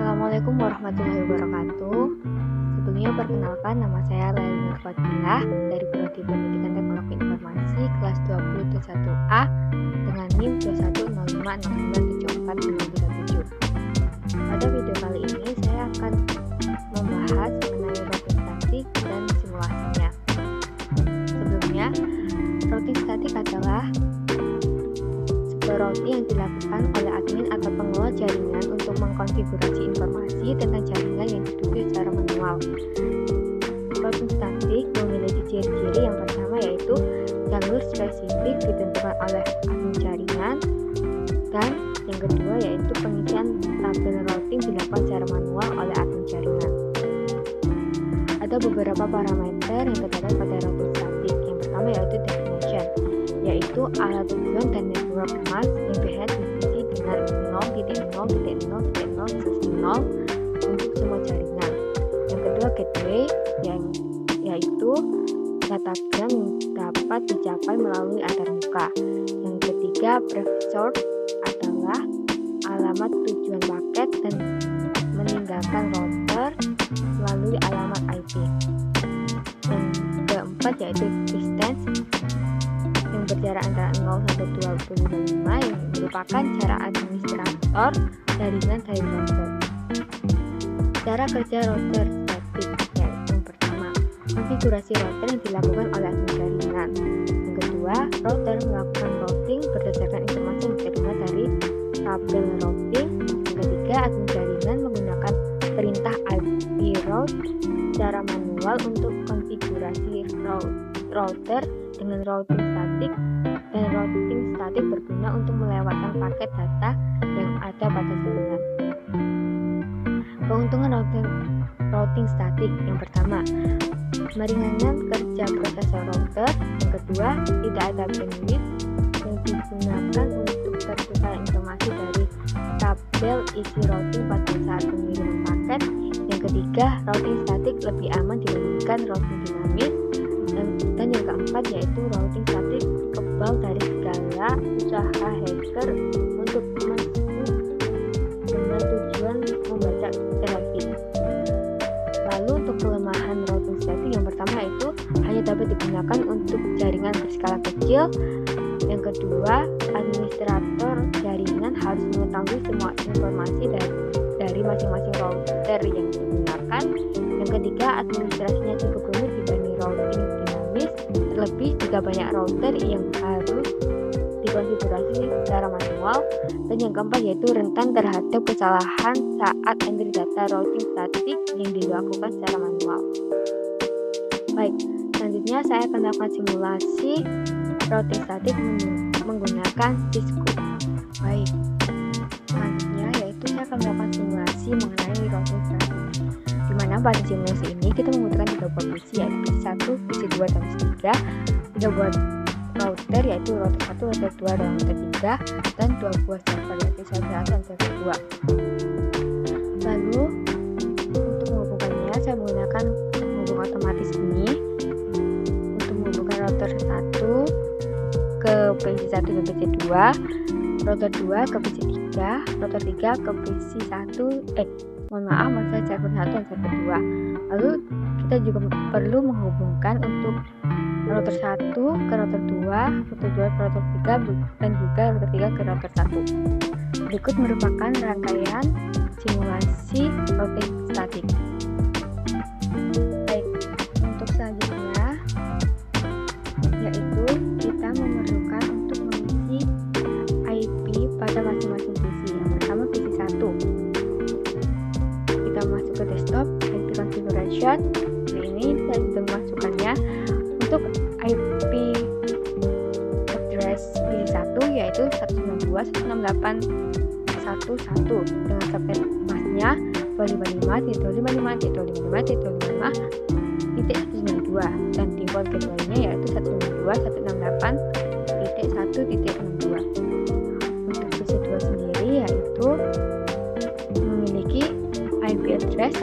Assalamualaikum warahmatullahi wabarakatuh. Sebelumnya perkenalkan, nama saya Laili Nurfadilah dari Prodi Pendidikan Teknologi Informasi kelas 21A dengan NIM 210505497. Pada video kali ini saya akan membahas mengenai routing statik dan simulasinya. Sebelumnya, routing statik adalah routing yang dilakukan oleh admin atau pengelola jaringan untuk mengkonfigurasi informasi tentang jaringan yang dituju secara manual. Routing statik memiliki ciri-ciri yang pertama yaitu jalur spesifik ditentukan oleh admin jaringan, dan yang kedua yaitu pengisian tabel routing dilakukan secara manual oleh admin jaringan. Ada beberapa parameter yang terdapat pada routing statik. Yang pertama yaitu destination, yaitu alat tujuan dan network mask yang berhad diisi dengan 0.0.0.0 untuk semua jaringan. Yang kedua gateway, yaitu datagram yang dapat dicapai melalui antarmuka. Yang ketiga preferred adalah alamat tujuan paket dan meninggalkan router melalui alamat IP. Yang keempat yaitu distance yang berjarak antara 0 sampai 255 yang merupakan cara administrator jaringan dari router. Cara kerja router statik yaitu yang pertama, konfigurasi router yang dilakukan oleh admin jaringan. Yang kedua, router melakukan routing berdasarkan informasi yang diterima dari tabel routing. Yang ketiga, admin jaringan menggunakan perintah IP route secara manual untuk konfigurasi router dengan routing statik, dan routing statik berguna untuk melewatkan paket data yang ada pada jaringan. Keuntungan routing statik yang pertama, meringankan kerja prosesor router. Yang kedua, tidak ada bandwidth yang digunakan untuk pertukaran informasi dari tabel isi routing pada saat pengiriman paket. Yang ketiga, routing statik lebih aman dibandingkan routing dinamis. Dan yang keempat yaitu routing statik kebal dari segala usaha hacker untuk masuk dengan tujuan membaca traffic. Lalu untuk kelemahan routing statik yang pertama yaitu hanya dapat digunakan untuk jaringan berskala kecil. Yang kedua, administrator jaringan harus mengetahui semua informasi dari masing-masing router yang digunakan. Yang ketiga, administrasinya cukup rumit dibanding routing dinamis, terlebih jika banyak router yang harus dikonfigurasi secara manual. Dan yang keempat yaitu rentan terhadap kesalahan saat entry data routing statik yang dilakukan secara manual. Baik, selanjutnya saya akan melakukan simulasi routing statik menggunakan Cisco. Baik, selanjutnya yaitu saya akan melakukan simulasi mengenai routing statik, di mana pada simulasi ini kita membutuhkan 3 buah PC yaitu PC 1, PC 2, dan PC 3, 3 buah router yaitu router 1, router 2, dan router 3, dan 2 buah server yaitu server 1 dan server 2. Lalu untuk menghubungkannya saya menggunakan penghubung otomatis ini untuk menghubungkan router 1 ke PC 1 dan PC 2, router 2 ke PC 3, router 3 ke PC 1, maksudnya server 1 dan server 2. Lalu kita juga perlu menghubungkan untuk router 1 ke router 2, router 2 ke router 3, dan juga router 3 ke router 1. Berikut merupakan rangkaian simulasi routing statik. Baik, untuk selanjutnya yaitu kita memerlukan untuk mengisi IP pada masing-masing PC. Yang pertama PC 1. Kita masuk ke desktop, IP configuration. Ini saya sudah memasukkannya. Untuk IP address PC 1 yaitu 192.168.1.1 dengan subnet masknya 255.255.255.192 dan default gateway-nya yaitu 192.168.1.62. Untuk PC 2 sendiri yaitu memiliki IP address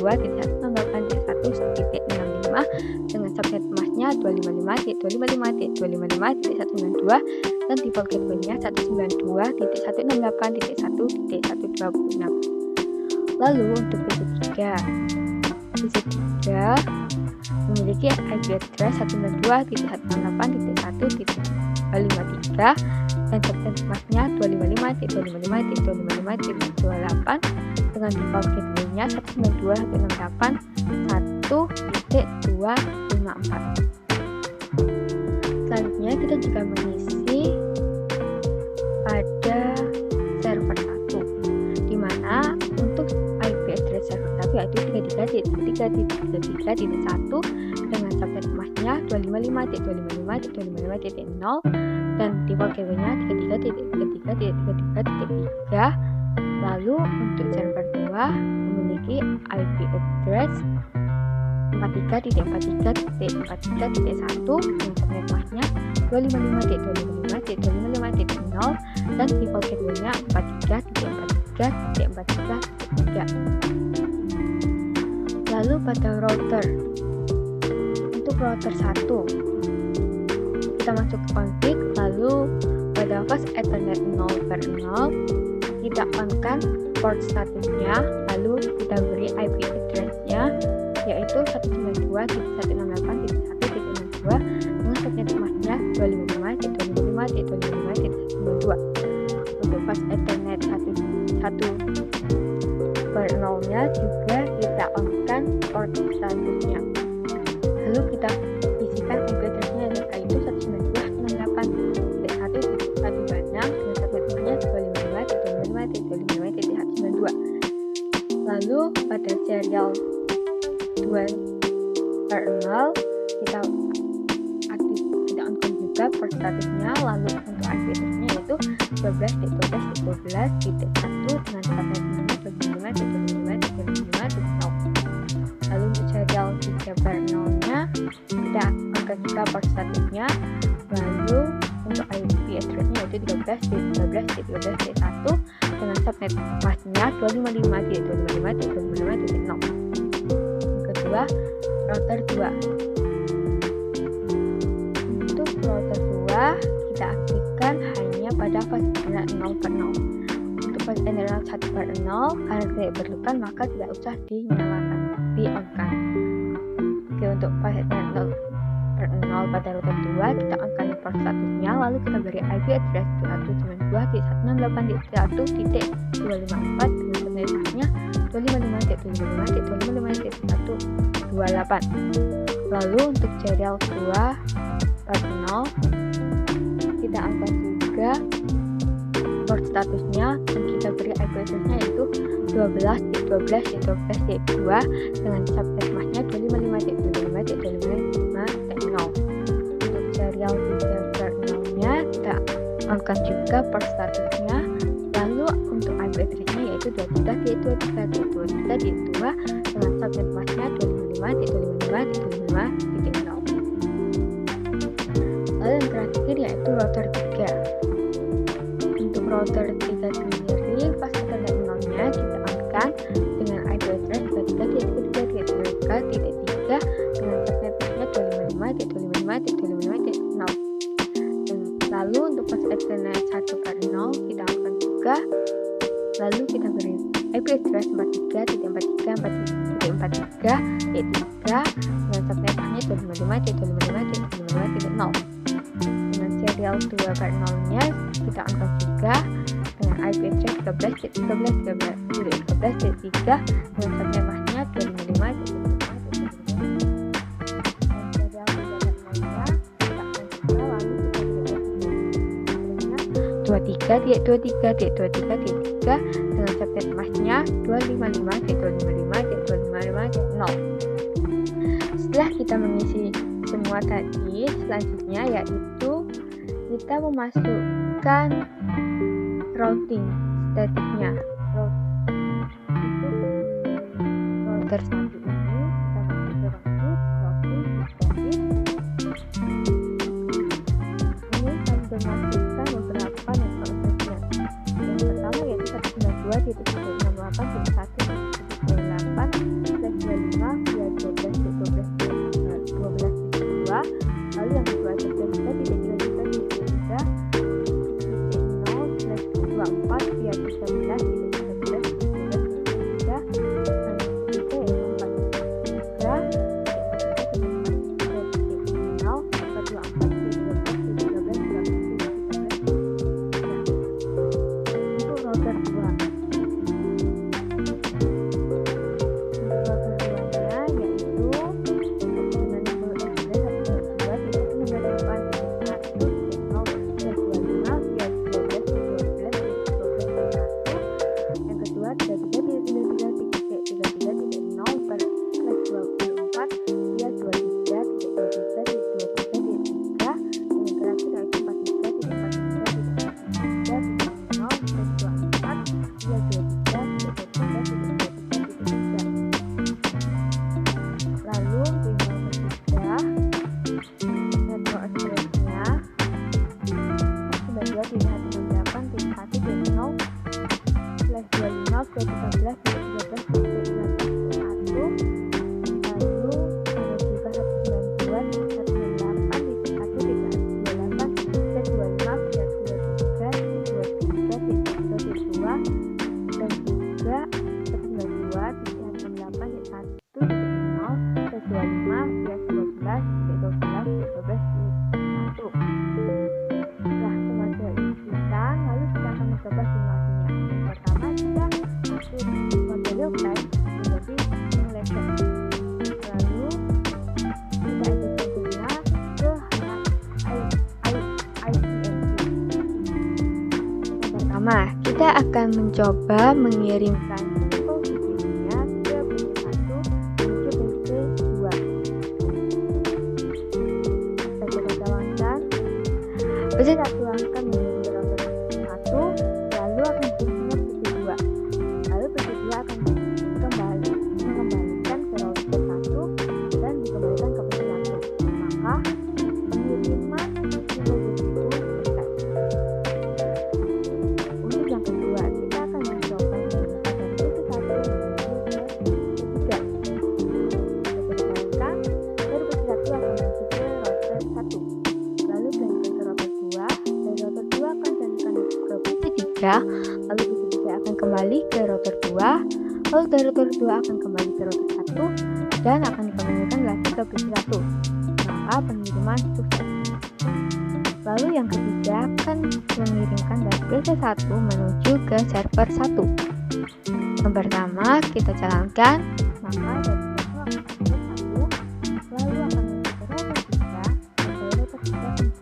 192.168.1.65 dengan subnet masknya 255.255.255.192 dan default gateway-nya 192.168.1.126. Lalu untuk PC3 memiliki IP address 192.168.1.53 dan subnet masnya 255.255.255.28 dengan default gateway-nya 192.168.1.254. Selanjutnya kita juga mengisi pada server 1, di mana untuk IP address server 1 yaitu 33.33.1 dengan subnet masnya 255.255.255.0 dan default gateway-nya 33.33.33.3. Lalu untuk server 2 memiliki IP address 43.43.43.1 dengan subnet masnya 255.255.255.0 dan default gateway-nya 43.43.43.3. Lalu pada router, untuk router 1 kita masuk ke config, lalu pada fast ethernet 0/0 kita on-kan port statusnya, lalu kita beri IP address-nya yaitu 192.168.1.62 dengan subnet masnya 255.255.255.1.2. Untuk fast ethernet 1/0-nya juga kita on-kan port statusnya, lalu kita isikan IP address-nya yaitu 192.168.1.126 dengan subnet masnya 255.255.255.192. Lalu pada serial 2/0 kita on-kan juga port statusnya, lalu untuk IP address-nya yaitu 12.12.12.1 dengan subnet masnya 255.255.255.0. Lalu untuk serial 3/0-nya kita on-kan juga port statusnya, lalu untuk IP address-nya yaitu 13.13.13.1 dengan subnet masnya 255.255.255.0. Kedua, router 2. Untuk router 2 kita aktifkan hanya pada fast ethernet 0/0. Untuk fast ethernet 1/0 karena tidak diperlukan maka tidak usah dinyalakan, di-on-kan. Oke, untuk fast ethernet 0/0 pada router 2 kita on-kan port statusnya, lalu kita beri IP address 192.168.1.254 dengan subnet masnya 255.255.255.128. Lalu untuk serial 2/0 kita on-kan juga port statusnya dan kita beri IP address-nya yaitu 12.12.12.2 dengan subnet masnya 255.255.255.0. Untuk serial 3/0-nya kita on-kan juga port statusnya, lalu untuk IP address-nya yaitu 23.23.23.2 dengan subnet masnya 255.255.255.0. Lalu yang terakhir yaitu router 3. Untuk router 3 sendiri fast ethernet 0-nya kita on-kan dengan IP address 23.3.3.3 dengan subnet masnya 255.255.255.0. Lalu untuk fast ethernet 1/0 kita on-kan juga, lalu kita beri IP address 43.43.43.3 dengan subnet masnya 255.255.255.0. Dengan serial 2/0-nya kita on-kan juga dengan IP address 13.13.13.3 dengan subnet masnya 255.255.3 dengan subnet masnya 255.255.255.0. Setelah kita mengisi semua tadi, selanjutnya yaitu kita memasukkan routing statiknya. Router 1 ini kita masuk ke routing statik. Ini kami memasukkan beberapa network address-nya. Yang pertama yaitu 192.168.1.25/12.12.12.2. Lalu yang kedua adalah 3.3.3.3.0/24/13.13.13.3 Kita akan mencoba mengirimkan info videonya ke PC1 menuju PC2. Kita coba jalankan. PC1 akan mengirim ke router PC1, lalu akan dikirimnya ke PC2. Lalu PC2 akan mengembalikan ke router 1 dan dikembalikan ke PC1. Maka pengiriman info video selesai. Lalu PC3 akan kembali ke router 2, lalu dari router 2 akan kembali ke router 1 dan akan dikembalikan lagi ke PC1. Maka pengiriman sukses. Lalu yang ketiga akan mengirimkan dari PC1 menuju ke server 1. Yang pertama kita jalankan, maka dari PC1 akan ke 1, lalu akan menuju ke router 3, dari router 3 akan ke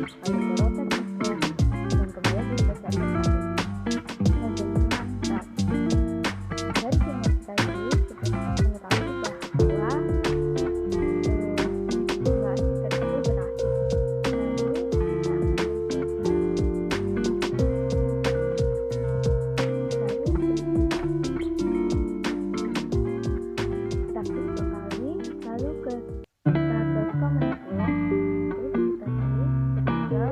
lalu ke rotor 3, dan kembali ke satu kali. Selanjutnya start. Dari sinyal tadi kita mengetahui bahwa simulasi tersebut berhasil. Lalu kita akan start 2 kali, lalu ke 100,6, terus kita pilih ketiga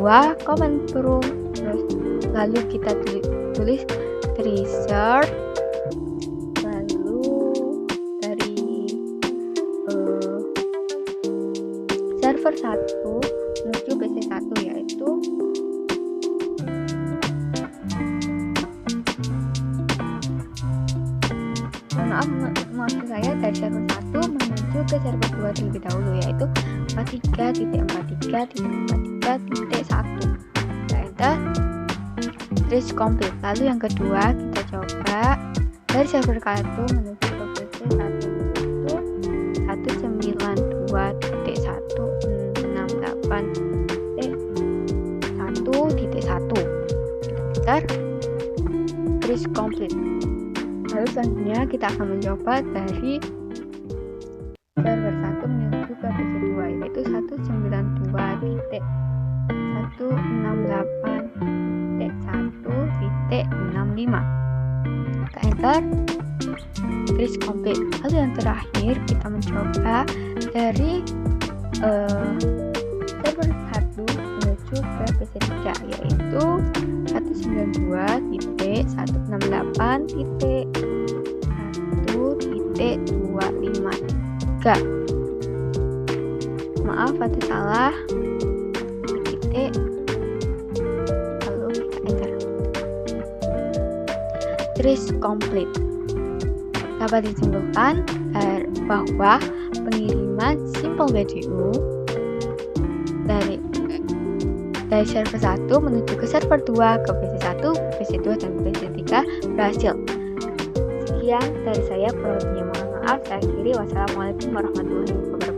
kedua command prompt, terus lalu kita tulis Treasure, lalu dari server 1 menuju PC 1, yaitu maksud saya dari server 1 menuju ke server 2 terlebih dahulu, yaitu 43.43.43.1. Kita enter, trace complete. Lalu yang kedua kita coba dari server 1 menuju ke PC 1, yaitu 192.168.1.1. Kita enter, trace complete. Lalu selanjutnya kita akan mencoba dari server 1 menuju ke PC 2, yaitu 192.168.1.65. Kita enter, trace complete. Lalu yang terakhir kita mencoba dari server 1 menuju ke PC 3, yaitu 192.168.1.253. Maaf, ada salah titik, lalu kita enter, trace complete. Dapat disimpulkan bahwa pengiriman Simple BDU dari server 1 menuju ke server 2, ke PC 1, PC 2, dan PC 3 berhasil. Sekian dari saya, kurang lebihnya mohon maaf. Saya akhiri. Wassalamualaikum warahmatullahi wabarakatuh.